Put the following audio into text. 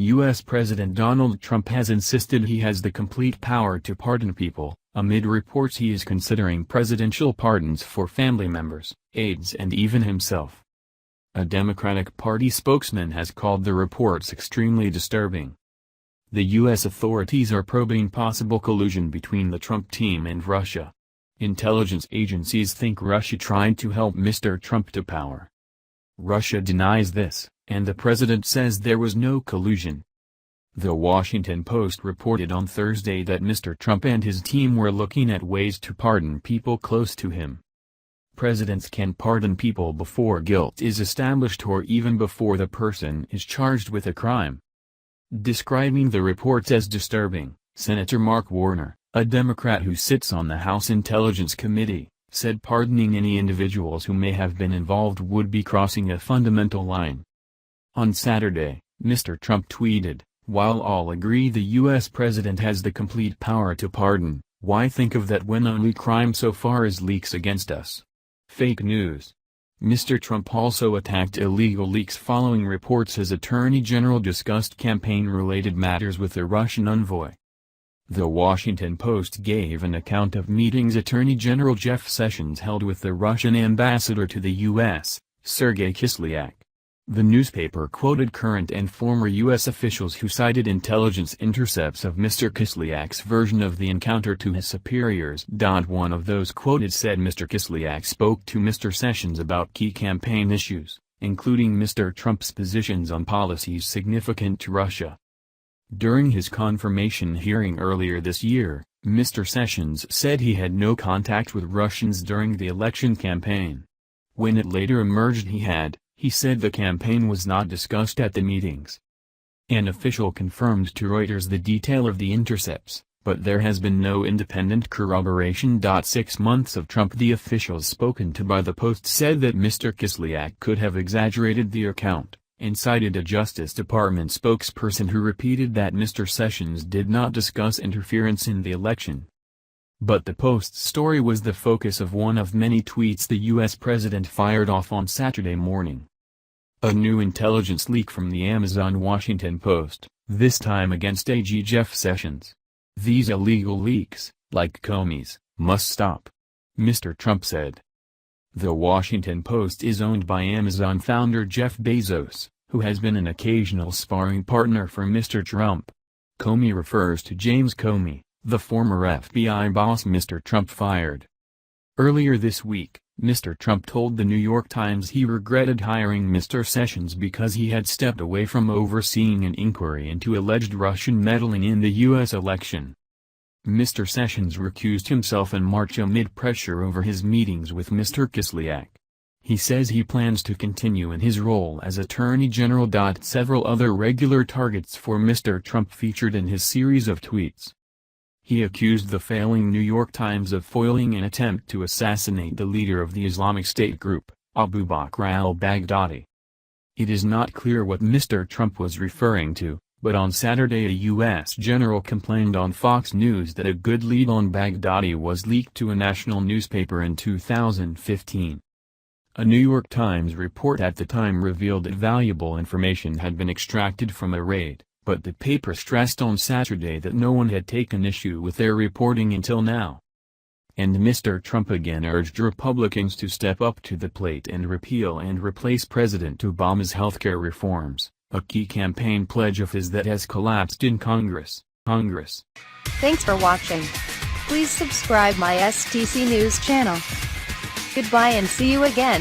U.S. President Donald Trump has insisted he has the complete power to pardon people, amid reports he is considering presidential pardons for family members, aides and even himself. A Democratic Party spokesman has called the reports extremely disturbing. The U.S. authorities are probing possible collusion between the Trump team and Russia. Intelligence agencies think Russia tried to help Mr. Trump to power. Russia denies this, and the president says there was no collusion. The Washington Post reported on Thursday that Mr. Trump and his team were looking at ways to pardon people close to him. Presidents can pardon people before guilt is established or even before the person is charged with a crime. Describing the reports as disturbing, Senator Mark Warner, a Democrat who sits on the House Intelligence Committee, said pardoning any individuals who may have been involved would be crossing a fundamental line. On Saturday, Mr. Trump tweeted, "While all agree the U.S. president has the complete power to pardon, why think of that when only crime so far is leaks against us? Fake news." Mr. Trump also attacked illegal leaks following reports his attorney general discussed campaign-related matters with the Russian envoy. The Washington Post gave an account of meetings Attorney General Jeff Sessions held with the Russian ambassador to the U.S., Sergei Kislyak. The newspaper quoted current and former U.S. officials who cited intelligence intercepts of Mr. Kislyak's version of the encounter to his superiors. One of those quoted said Mr. Kislyak spoke to Mr. Sessions about key campaign issues, including Mr. Trump's positions on policies significant to Russia. During his confirmation hearing earlier this year, Mr. Sessions said he had no contact with Russians during the election campaign. When it later emerged he had, he said the campaign was not discussed at the meetings. An official confirmed to Reuters the detail of the intercepts, but there has been no independent corroboration. 6 months of Trump. The officials spoken to by the Post said that Mr. Kislyak could have exaggerated the account, and cited a Justice Department spokesperson who repeated that Mr. Sessions did not discuss interference in the election. But the Post's story was the focus of one of many tweets the U.S. president fired off on Saturday morning. A new intelligence leak from the Amazon Washington Post, this time against AG Jeff Sessions. "These illegal leaks, like Comey's, must stop," Mr. Trump said. The Washington Post is owned by Amazon founder Jeff Bezos, who has been an occasional sparring partner for Mr. Trump. Comey refers to James Comey, the former FBI boss Mr. Trump fired. Earlier this week, Mr. Trump told the New York Times he regretted hiring Mr. Sessions because he had stepped away from overseeing an inquiry into alleged Russian meddling in the U.S. election. Mr. Sessions recused himself in March amid pressure over his meetings with Mr. Kislyak. He says he plans to continue in his role as Attorney General. Several other regular targets for Mr. Trump featured in his series of tweets. He accused the failing New York Times of foiling an attempt to assassinate the leader of the Islamic State group, Abu Bakr al-Baghdadi. It is not clear what Mr. Trump was referring to, but on Saturday a U.S. general complained on Fox News that a good lead on Baghdadi was leaked to a national newspaper in 2015. A New York Times report at the time revealed that valuable information had been extracted from a raid, but the paper stressed on Saturday that no one had taken issue with their reporting until now. And Mr. Trump again urged Republicans to step up to the plate and repeal and replace President Obama's healthcare reforms, a key campaign pledge of his that has collapsed in Congress. Thanks for watching. Please subscribe my STC News channel. Goodbye and see you again.